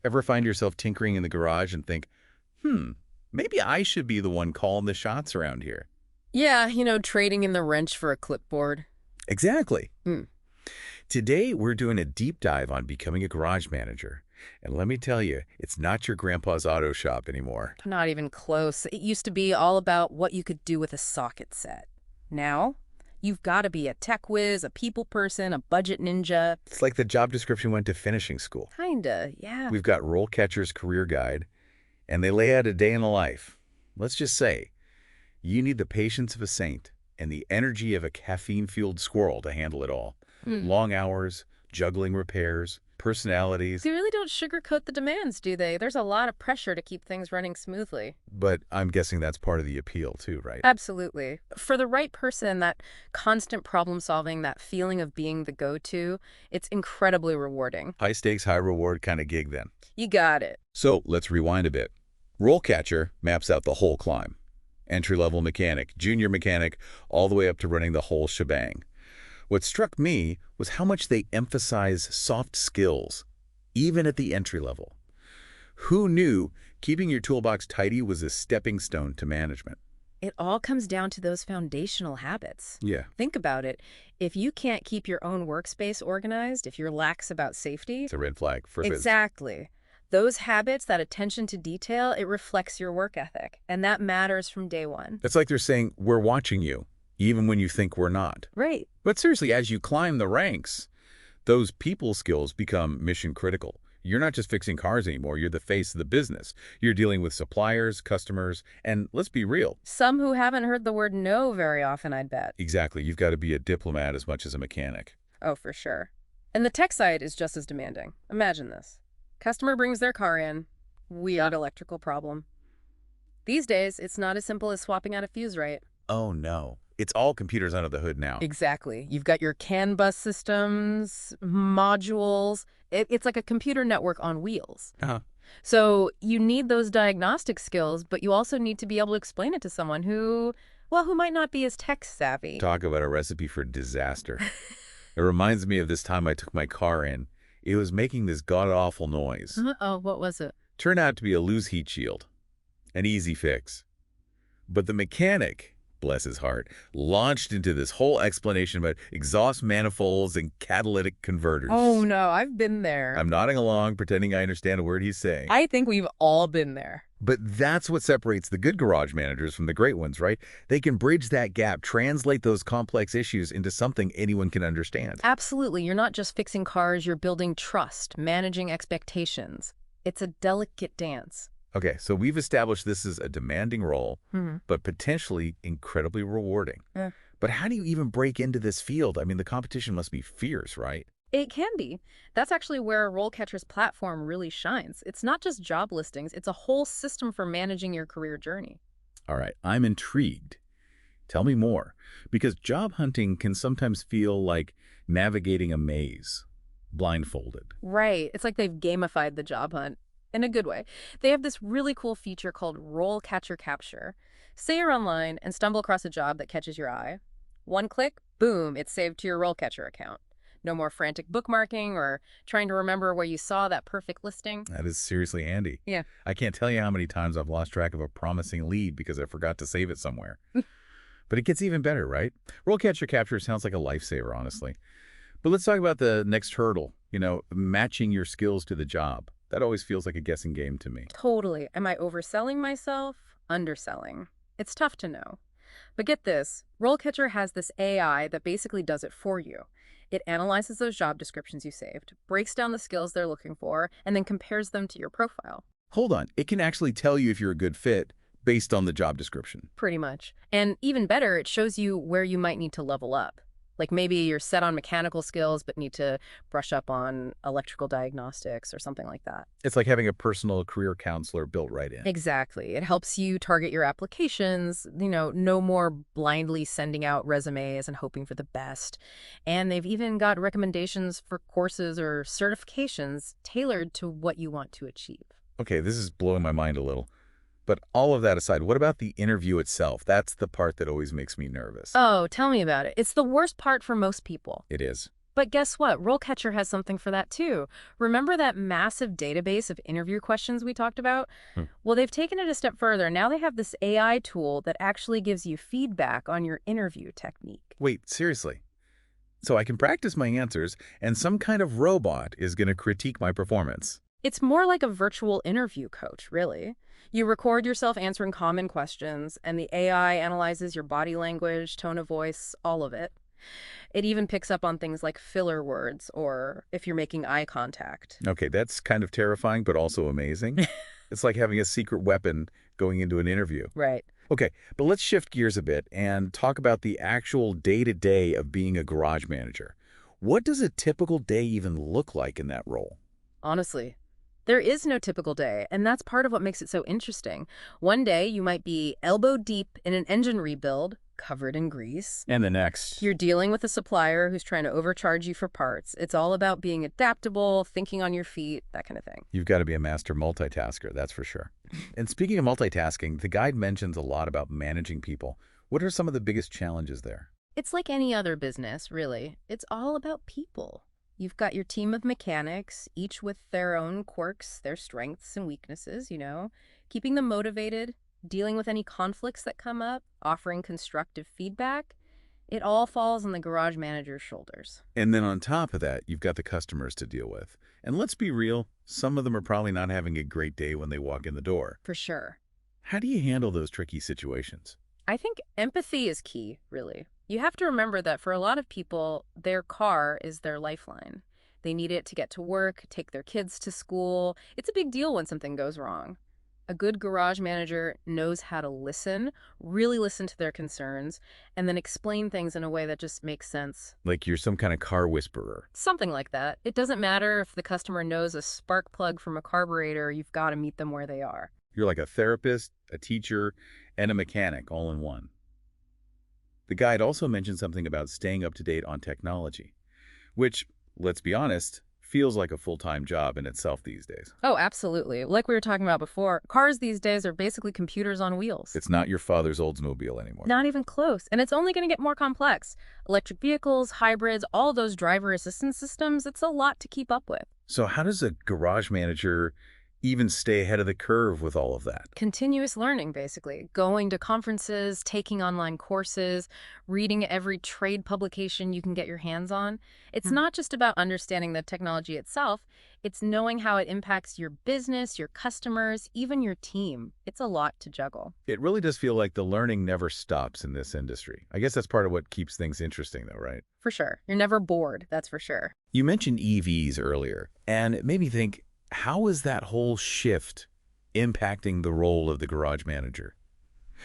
Ever find yourself tinkering in the garage and think, maybe I should be the one calling the shots around here? Yeah, trading in the wrench for a clipboard. Exactly. Hmm. Today, we're doing a deep dive on becoming a garage manager. And let me tell you, it's not your grandpa's auto shop anymore. Not even close. It used to be all about what you could do with a socket set. Now, you've got to be a tech whiz, a people person, a budget ninja. It's like the job description went to finishing school. Kinda, yeah. We've got RoleCatcher's career guide, and they lay out a day in the life. Let's just say, you need the patience of a saint and the energy of a caffeine-fueled squirrel to handle it all. Long hours, juggling repairs, personalities. They really don't sugarcoat the demands, do they? There's a lot of pressure to keep things running smoothly. But I'm guessing that's part of the appeal too, right? Absolutely. For the right person, that constant problem solving, that feeling of being the go-to, it's incredibly rewarding. High stakes, high reward kind of gig then. You got it. So let's rewind a bit. RoleCatcher maps out the whole climb. Entry-level mechanic, junior mechanic, all the way up to running the whole shebang. What struck me was how much they emphasize soft skills, even at the entry level. Who knew keeping your toolbox tidy was a stepping stone to management? It all comes down to those foundational habits. Yeah, Think about it. If you can't keep your own workspace organized, if you're lax about safety, it's a red flag for business. exactly. Those habits, that attention to detail, it reflects your work ethic. And that matters from day one. It's like they're saying, we're watching you, even when you think we're not. Right. But seriously, as you climb the ranks, those people skills become mission critical. You're not just fixing cars anymore. You're the face of the business. You're dealing with suppliers, customers, and let's be real. Some who haven't heard the word no very often, I'd bet. Exactly. You've got to be a diplomat as much as a mechanic. Oh, for sure. And the tech side is just as demanding. Imagine this. Customer brings their car in. We got electrical problem. These days, it's not as simple as swapping out a fuse, right? Oh, no. It's all computers under the hood now. Exactly. You've got your CAN bus systems, modules. It's like a computer network on wheels. Uh-huh. So you need those diagnostic skills, but you also need to be able to explain it to someone who might not be as tech savvy. Talk about a recipe for disaster. It reminds me of this time I took my car in. It was making this god-awful noise. Oh, what was it? Turned out to be a loose heat shield. An easy fix. But the mechanic, bless his heart, launched into this whole explanation about exhaust manifolds and catalytic converters. Oh, no, I've been there. I'm nodding along, pretending I understand a word he's saying. I think we've all been there. But that's what separates the good garage managers from the great ones, right? They can bridge that gap, translate those complex issues into something anyone can understand. Absolutely. You're not just fixing cars, you're building trust, managing expectations. It's a delicate dance. Okay, so we've established this is a demanding role, but potentially incredibly rewarding. Yeah. But how do you even break into this field? I mean, the competition must be fierce, right? It can be. That's actually where RoleCatcher's platform really shines. It's not just job listings, it's a whole system for managing your career journey. All right, I'm intrigued. Tell me more, because job hunting can sometimes feel like navigating a maze, blindfolded. Right. It's like they've gamified the job hunt in a good way. They have this really cool feature called RoleCatcher Capture. Say you're online and stumble across a job that catches your eye. One click, boom, it's saved to your RoleCatcher account. No more frantic bookmarking or trying to remember where you saw that perfect listing. That is seriously handy. Yeah. I can't tell you how many times I've lost track of a promising lead because I forgot to save it somewhere. But it gets even better, right? RoleCatcher Capture sounds like a lifesaver, honestly. But let's talk about the next hurdle, matching your skills to the job. That always feels like a guessing game to me. Totally. Am I overselling myself? Underselling? It's tough to know. But get this, RoleCatcher has this AI that basically does it for you. It analyzes those job descriptions you saved, breaks down the skills they're looking for, and then compares them to your profile. Hold on. It can actually tell you if you're a good fit based on the job description. Pretty much. And even better, it shows you where you might need to level up. Like maybe you're set on mechanical skills but need to brush up on electrical diagnostics or something like that. It's like having a personal career counselor built right in. Exactly. It helps you target your applications, no more blindly sending out resumes and hoping for the best. And they've even got recommendations for courses or certifications tailored to what you want to achieve. Okay, this is blowing my mind a little. But all of that aside, what about the interview itself? That's the part that always makes me nervous. Oh, tell me about it. It's the worst part for most people. It is. But guess what? RoleCatcher has something for that too. Remember that massive database of interview questions we talked about? Hmm. Well, they've taken it a step further. Now they have this AI tool that actually gives you feedback on your interview technique. Wait, seriously? So I can practice my answers, and some kind of robot is going to critique my performance. It's more like a virtual interview coach, really. You record yourself answering common questions, and the AI analyzes your body language, tone of voice, all of it. It even picks up on things like filler words or if you're making eye contact. Okay, that's kind of terrifying, but also amazing. It's like having a secret weapon going into an interview. Right. Okay, but let's shift gears a bit and talk about the actual day-to-day of being a garage manager. What does a typical day even look like in that role? Honestly, there is no typical day, and that's part of what makes it so interesting. One day, you might be elbow deep in an engine rebuild, covered in grease. And the next. You're dealing with a supplier who's trying to overcharge you for parts. It's all about being adaptable, thinking on your feet, that kind of thing. You've got to be a master multitasker, that's for sure. And speaking of multitasking, the guide mentions a lot about managing people. What are some of the biggest challenges there? It's like any other business, really. It's all about people. You've got your team of mechanics, each with their own quirks, their strengths and weaknesses, keeping them motivated, dealing with any conflicts that come up, offering constructive feedback. It all falls on the garage manager's shoulders. And then on top of that, you've got the customers to deal with. And let's be real, some of them are probably not having a great day when they walk in the door. For sure. How do you handle those tricky situations? I think empathy is key, really. You have to remember that for a lot of people, their car is their lifeline. They need it to get to work, take their kids to school. It's a big deal when something goes wrong. A good garage manager knows how to listen, really listen to their concerns, and then explain things in a way that just makes sense. Like you're some kind of car whisperer. Something like that. It doesn't matter if the customer knows a spark plug from a carburetor, you've got to meet them where they are. You're like a therapist, a teacher, and a mechanic all in one. The guide also mentioned something about staying up to date on technology, which, let's be honest, feels like a full-time job in itself these days. Oh, absolutely. Like we were talking about before, cars these days are basically computers on wheels. It's not your father's Oldsmobile anymore. Not even close. And it's only going to get more complex. Electric vehicles, hybrids, all those driver assistance systems, it's a lot to keep up with. So how does a garage manager even stay ahead of the curve with all of that? Continuous learning, basically. Going to conferences, taking online courses, reading every trade publication you can get your hands on. It's not just about understanding the technology itself. It's knowing how it impacts your business, your customers, even your team. It's a lot to juggle. It really does feel like the learning never stops in this industry. I guess that's part of what keeps things interesting, though, right? For sure. You're never bored, that's for sure. You mentioned EVs earlier, and it made me think, how is that whole shift impacting the role of the garage manager?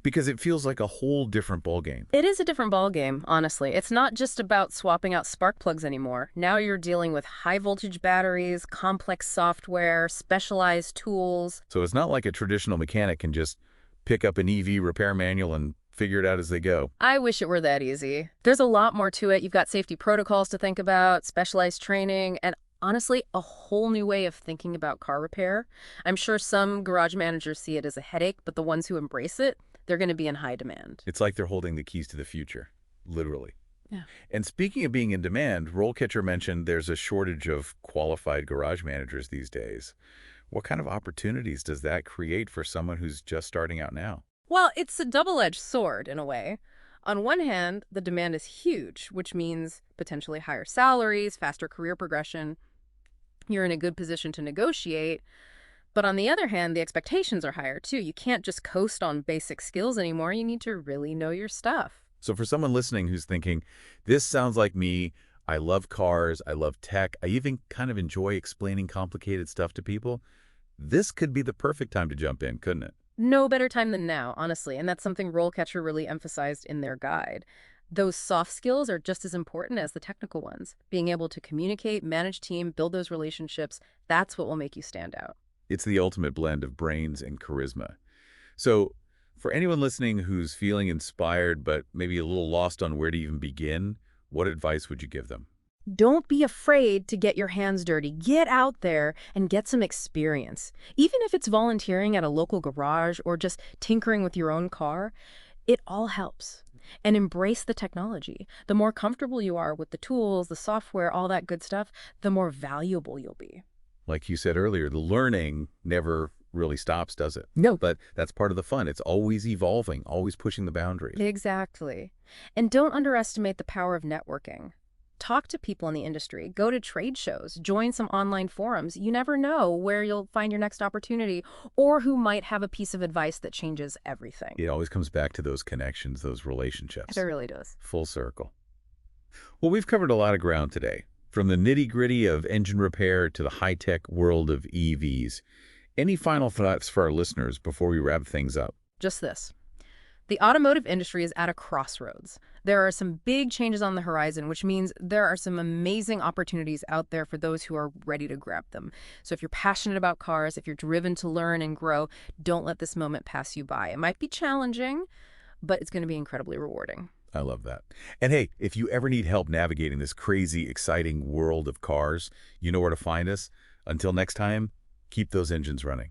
Because it feels like a whole different ballgame. It is a different ballgame, honestly. It's not just about swapping out spark plugs anymore. Now you're dealing with high voltage batteries, complex software, specialized tools. So it's not like a traditional mechanic can just pick up an EV repair manual and figure it out as they go. I wish it were that easy. There's a lot more to it. You've got safety protocols to think about, specialized training, and honestly, a whole new way of thinking about car repair. I'm sure some garage managers see it as a headache, but the ones who embrace it, they're going to be in high demand. It's like they're holding the keys to the future, literally. Yeah. And speaking of being in demand, RoleCatcher mentioned there's a shortage of qualified garage managers these days. What kind of opportunities does that create for someone who's just starting out now? Well, it's a double-edged sword in a way. On one hand, the demand is huge, which means potentially higher salaries, faster career progression. You're in a good position to negotiate. But on the other hand, the expectations are higher too. You can't just coast on basic skills anymore. You need to really know your stuff. So for someone listening who's thinking, this sounds like me, I love cars, I love tech, I even kind of enjoy explaining complicated stuff to people, this could be the perfect time to jump in, couldn't it? No better time than now, honestly, and that's something RoleCatcher really emphasized in their guide. Those soft skills are just as important as the technical ones. Being able to communicate, manage team, build those relationships, that's what will make you stand out. It's the ultimate blend of brains and charisma. So for anyone listening who's feeling inspired but maybe a little lost on where to even begin, what advice would you give them? Don't be afraid to get your hands dirty. Get out there and get some experience. Even if it's volunteering at a local garage or just tinkering with your own car, it all helps. And embrace the technology. The more comfortable you are with the tools, the software, all that good stuff, the more valuable you'll be. Like you said earlier, the learning never really stops, does it? No. But that's part of the fun. It's always evolving, always pushing the boundaries. Exactly. And don't underestimate the power of networking. Talk to people in the industry, go to trade shows, join some online forums. You never know where you'll find your next opportunity or who might have a piece of advice that changes everything. It always comes back to those connections, those relationships. It really does. Full circle. Well, we've covered a lot of ground today, from the nitty-gritty of engine repair to the high-tech world of EVs. Any final thoughts for our listeners before we wrap things up? Just this. The automotive industry is at a crossroads. There are some big changes on the horizon, which means there are some amazing opportunities out there for those who are ready to grab them. So if you're passionate about cars, if you're driven to learn and grow, don't let this moment pass you by. It might be challenging, but it's going to be incredibly rewarding. I love that. And hey, if you ever need help navigating this crazy, exciting world of cars, you know where to find us. Until next time, keep those engines running.